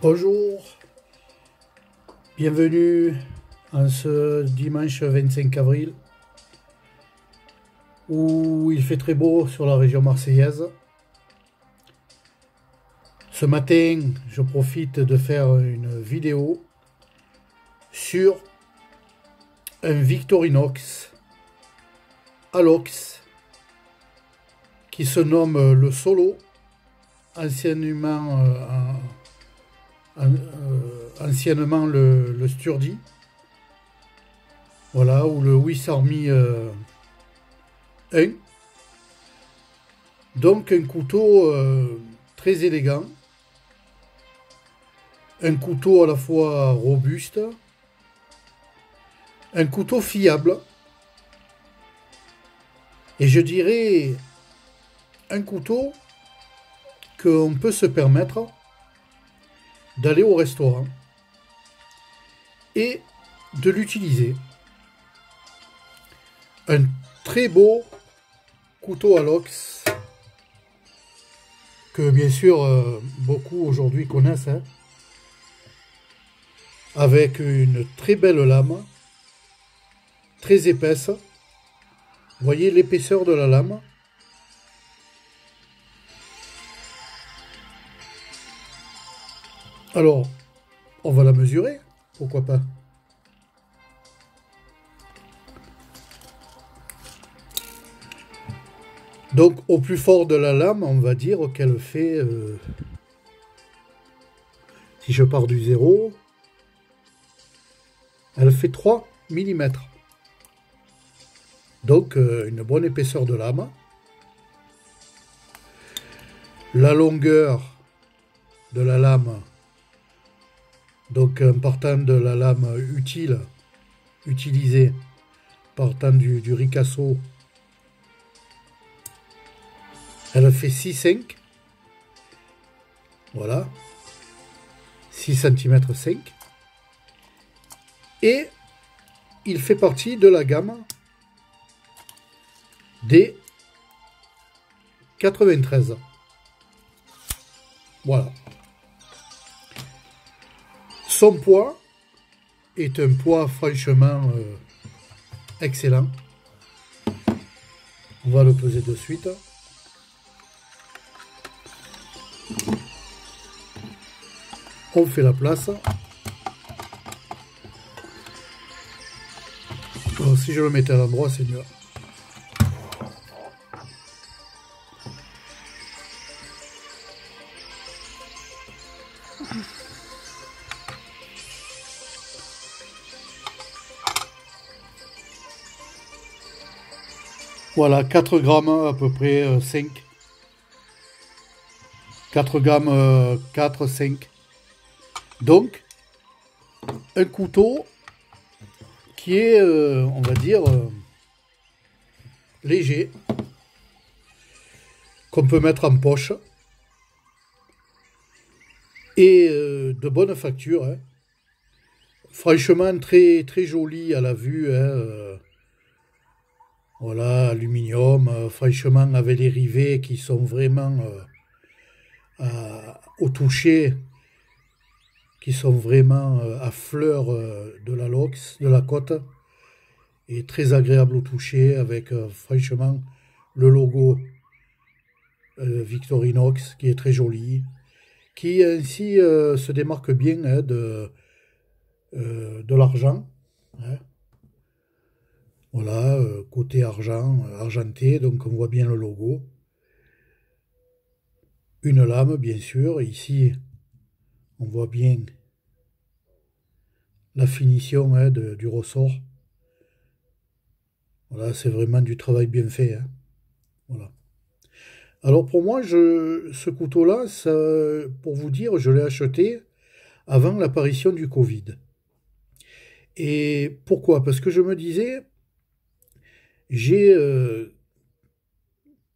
Bonjour, bienvenue en ce dimanche 25 avril où il fait très beau sur la région marseillaise. Ce matin, je profite de faire une vidéo sur un Victorinox Alox qui se nomme le Solo, anciennement le Sturdy, voilà, ou le Swiss Army 1. Donc un couteau très élégant, un couteau à la fois robuste, un couteau fiable, et je dirais un couteau qu'on peut se permettre d'aller au restaurant et de l'utiliser. Un très beau couteau Alox que bien sûr beaucoup aujourd'hui connaissent, hein, avec une très belle lame, très épaisse. Vous voyez l'épaisseur de la lame. Alors, on va la mesurer, pourquoi pas. Donc, au plus fort de la lame, on va dire qu'elle fait, si je pars du 0, elle fait 3 mm. Donc, une bonne épaisseur de lame. La longueur de la lame, donc en partant de la lame utilisée, partant du ricasso, elle fait 6,5. Voilà. 6 cm 5. Et il fait partie de la gamme des 93. Voilà. Son poids est un poids franchement excellent. On va le peser de suite. On fait la place. Alors, si je le mettais à l'endroit, c'est mieux. Voilà, 4 grammes à peu près, 5. 4 grammes, 4, 5. Donc, un couteau qui est, on va dire, léger, qu'on peut mettre en poche, et de bonne facture, hein. Franchement, très, très joli à la vue, hein, voilà, aluminium, franchement, avec les rivets qui sont vraiment au toucher, qui sont vraiment à fleur de la côte, et très agréable au toucher, avec franchement le logo Victorinox qui est très joli, qui ainsi se démarque bien, hein, de l'argent, hein. Voilà, côté argent, argenté, donc on voit bien le logo. Une lame, bien sûr. Ici, on voit bien la finition, hein, du ressort. Voilà, c'est vraiment du travail bien fait, hein. Voilà. Alors pour moi, ce couteau-là, pour vous dire, je l'ai acheté avant l'apparition du Covid. Et pourquoi? Parce que je me disais, j'ai,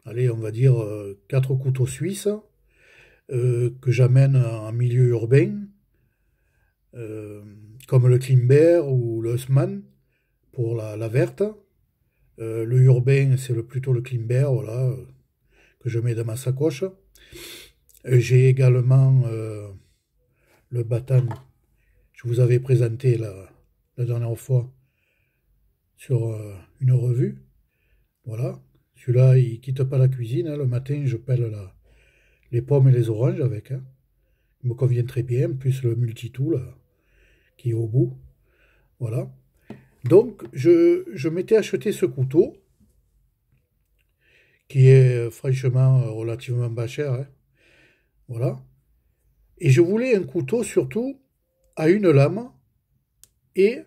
allez, on va dire 4 couteaux suisses que j'amène en milieu urbain, comme le Klimber ou le Haussmann pour la verte. Le urbain, c'est plutôt le Klimber, voilà, que je mets dans ma sacoche. J'ai également le Batan, je vous avais présenté la dernière fois sur une revue. Voilà. Celui-là, il quitte pas la cuisine. Hein. Le matin, je pèle les pommes et les oranges avec. Hein. Il me convient très bien, plus le multitool qui est au bout. Voilà. Donc, je m'étais acheté ce couteau, qui est franchement relativement pas cher. Hein. Voilà. Et je voulais un couteau surtout à une lame et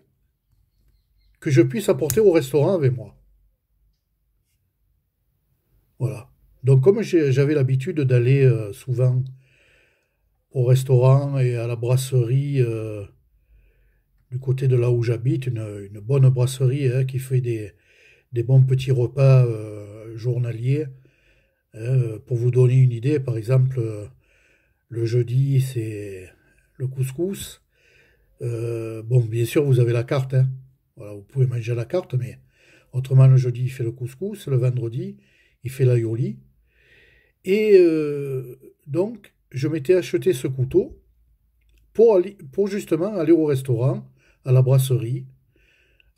que je puisse apporter au restaurant avec moi. Voilà. Donc, comme j'avais l'habitude d'aller souvent au restaurant et à la brasserie du côté de là où j'habite, une bonne brasserie hein, qui fait des bons petits repas journaliers. Pour vous donner une idée, par exemple, le jeudi, c'est le couscous. Bon, bien sûr, vous avez la carte. Hein. Voilà, vous pouvez manger à la carte, mais autrement, le jeudi, il fait le couscous. Le vendredi, il fait l'aioli. Et donc, je m'étais acheté ce couteau pour justement aller au restaurant, à la brasserie.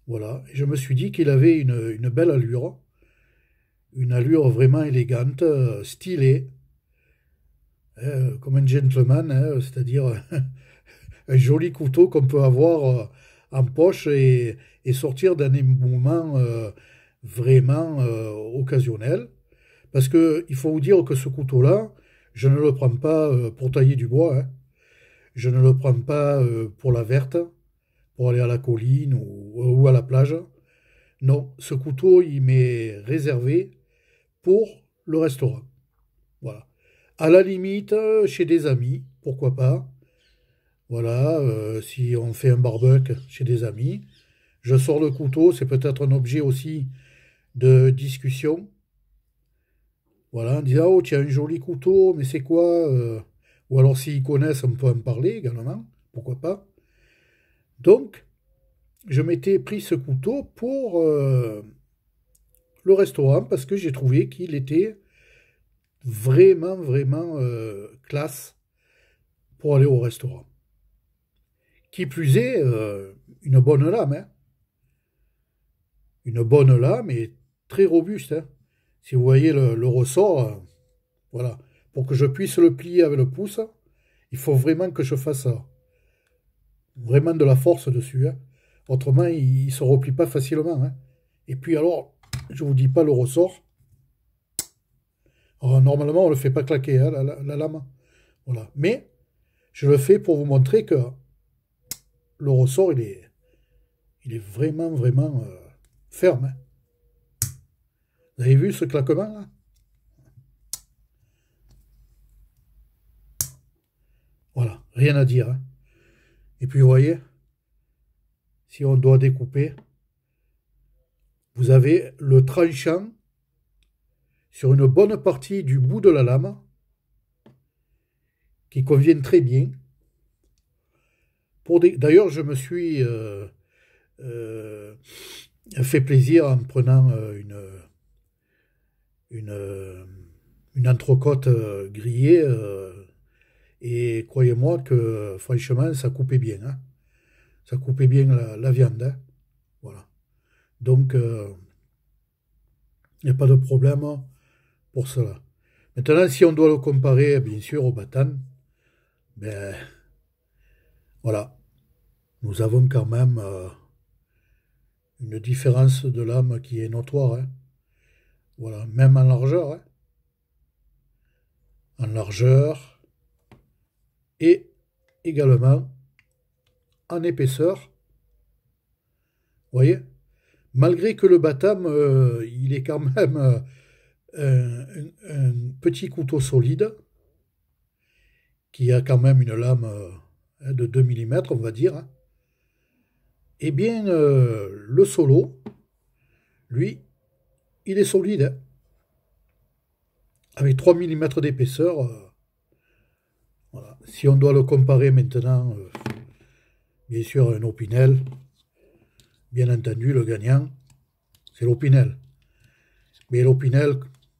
Voilà. Et je me suis dit qu'il avait une belle allure. Une allure vraiment élégante, stylée. Comme un gentleman, hein, c'est-à-dire un joli couteau qu'on peut avoir en poche et sortir dans des moments vraiment occasionnels. Parce que il faut vous dire que ce couteau-là, je ne le prends pas pour tailler du bois, hein. Je ne le prends pas pour la verte, pour aller à la colline ou à la plage. Non, ce couteau, il m'est réservé pour le restaurant. Voilà. À la limite, chez des amis, pourquoi pas. Voilà, si on fait un barbecue chez des amis, je sors le couteau, c'est peut-être un objet aussi de discussion. Voilà, on dit, ah, oh, tu as un joli couteau, mais c'est quoi ou alors s'ils connaissent, on peut en parler également, pourquoi pas. Donc, je m'étais pris ce couteau pour le restaurant parce que j'ai trouvé qu'il était vraiment, vraiment classe pour aller au restaurant. Qui plus est, une bonne lame, hein. Une bonne lame et très robuste. Hein. Si vous voyez le ressort, voilà. Pour que je puisse le plier avec le pouce, il faut vraiment que je fasse vraiment de la force dessus. Hein. Autrement, il ne se replie pas facilement. Hein. Et puis alors, je vous dis pas le ressort. Alors, normalement, on ne le fait pas claquer, hein, la lame. Voilà. Mais je le fais pour vous montrer que le ressort, il est vraiment, vraiment ferme. Hein. Vous avez vu ce claquement là? Voilà, rien à dire. Hein. Et puis vous voyez, si on doit découper, vous avez le tranchant sur une bonne partie du bout de la lame qui convient très bien. D'ailleurs, je me suis euh, fait plaisir en prenant une entrecôte grillée et croyez-moi que franchement ça coupait bien. Hein. Ça coupait bien la viande. Hein. Voilà. Donc, il n'y a pas de problème pour cela. Maintenant, si on doit le comparer, bien sûr, au Batan, ben voilà, nous avons quand même une différence de lame qui est notoire. Hein. Voilà, même en largeur. Hein. En largeur et également en épaisseur. Vous voyez? Malgré que le Batam, il est quand même un petit couteau solide, qui a quand même une lame de 2 mm, on va dire, hein. Eh bien, le solo, lui, il est solide, hein. Avec 3 mm d'épaisseur. Voilà. Si on doit le comparer maintenant, bien sûr, à un Opinel, bien entendu, le gagnant, c'est l'Opinel. Mais l'Opinel,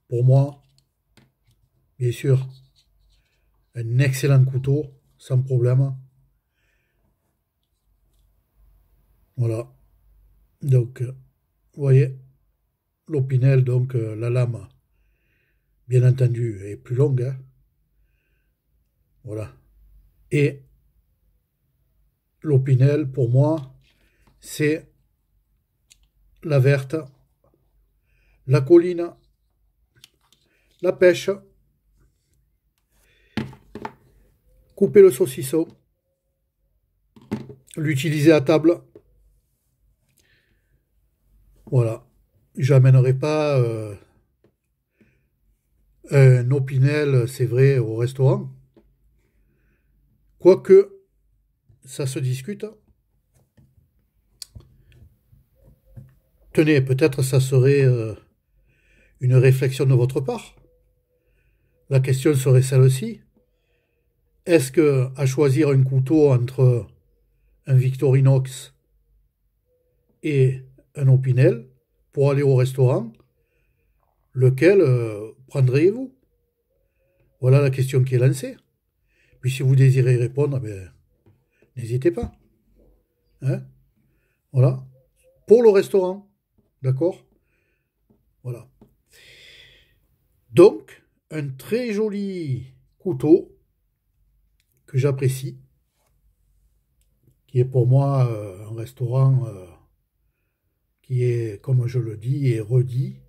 pour moi, bien sûr, un excellent couteau, sans problème. Voilà. Donc, vous voyez, l'Opinel, donc la lame, bien entendu, est plus longue, hein. Voilà. Et l'Opinel, pour moi, c'est la verte, la colline, la pêche, couper le saucisson, l'utiliser à table. Voilà. J'amènerai pas un Opinel, c'est vrai, au restaurant. Quoique, ça se discute. Tenez, peut-être ça serait une réflexion de votre part. La question serait celle-ci. Est-ce que, à choisir un couteau entre un Victorinox et un Opinel pour aller au restaurant, lequel prendriez-vous? Voilà la question qui est lancée. Puis si vous désirez répondre, ben, n'hésitez pas. Hein? Voilà. Pour le restaurant. D'accord? Voilà. Donc, un très joli couteau que j'apprécie, qui est pour moi un restaurant qui est, comme je le dis et redis,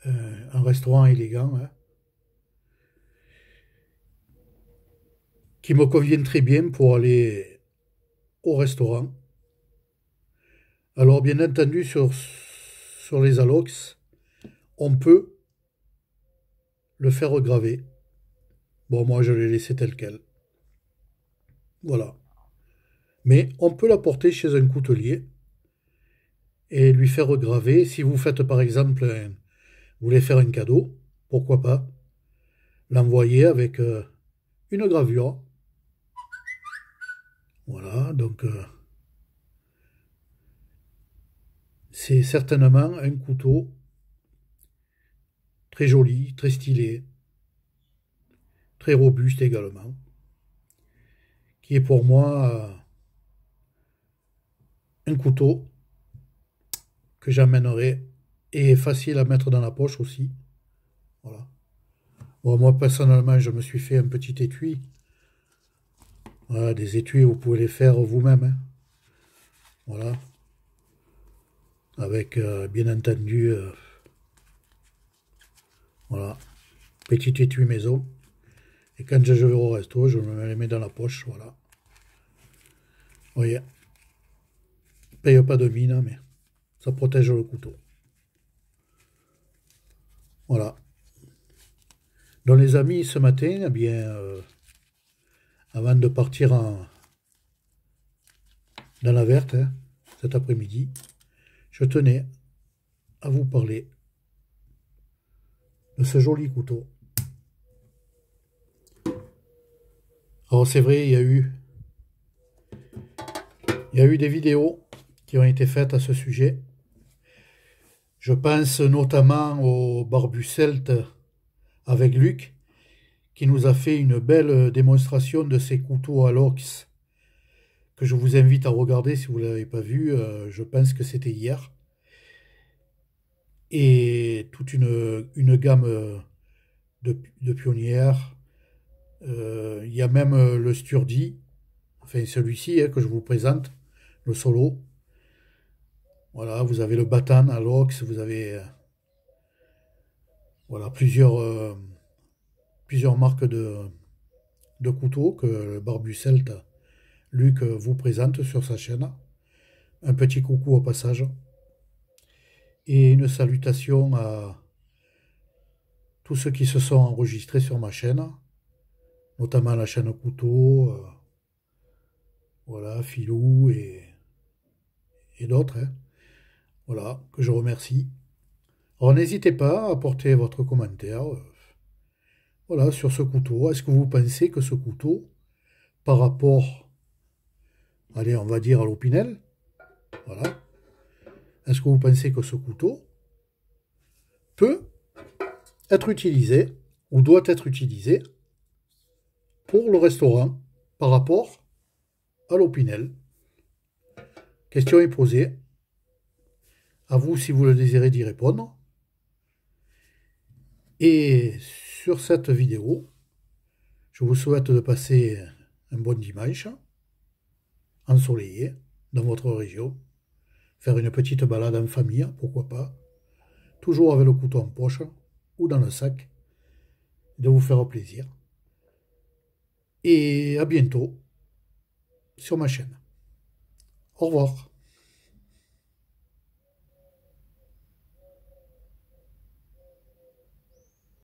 un restaurant élégant, hein, qui me convient très bien pour aller au restaurant. Alors, bien entendu, sur les alox, on peut le faire graver. Bon, moi, je l'ai laissé tel quel. Voilà. Mais on peut l'apporter chez un coutelier et lui faire graver. Si vous faites, par exemple, vous voulez faire un cadeau, pourquoi pas l'envoyer avec une gravure. Voilà, donc c'est certainement un couteau très joli, très stylé, très robuste également, qui est pour moi un couteau que j'amènerai et facile à mettre dans la poche aussi. Voilà. Bon, moi personnellement, je me suis fait un petit étui. Voilà, des étuis, vous pouvez les faire vous-même, hein. Voilà. Avec, bien entendu, voilà, petit étui maison. Et quand je vais au resto, je me les mets dans la poche, voilà. Vous voyez, paye pas de mine, mais ça protège le couteau. Voilà. Donc les amis, ce matin, eh bien, avant de partir dans la verte, hein, cet après-midi, je tenais à vous parler de ce joli couteau. Alors c'est vrai, il y a eu des vidéos qui ont été faites à ce sujet. Je pense notamment au Barbu Celte avec Luc, qui nous a fait une belle démonstration de ses couteaux à l'ox, que je vous invite à regarder si vous ne l'avez pas vu. Je pense que c'était hier. Et toute une gamme de pionnières. Il y a même le Sturdy, enfin celui-ci que je vous présente, le solo. Voilà, vous avez le Batan à l'ox, vous avez voilà, plusieurs marques de couteaux que le Barbu Celte Luc vous présente sur sa chaîne. Un petit coucou au passage. Et une salutation à tous ceux qui se sont enregistrés sur ma chaîne, notamment la chaîne Couteau, voilà, Filou et d'autres, hein. Voilà, que je remercie. Alors n'hésitez pas à apporter votre commentaire voilà, sur ce couteau. Est-ce que vous pensez que ce couteau, par rapport, allez, on va dire à l'Opinel, voilà, est-ce que vous pensez que ce couteau peut être utilisé ou doit être utilisé pour le restaurant par rapport à l'Opinel? Question est posée. À vous, si vous le désirez, d'y répondre. Et sur cette vidéo, je vous souhaite de passer un bon dimanche, ensoleillé, dans votre région. Faire une petite balade en famille, pourquoi pas. Toujours avec le couteau en poche ou dans le sac. De vous faire plaisir. Et à bientôt sur ma chaîne. Au revoir.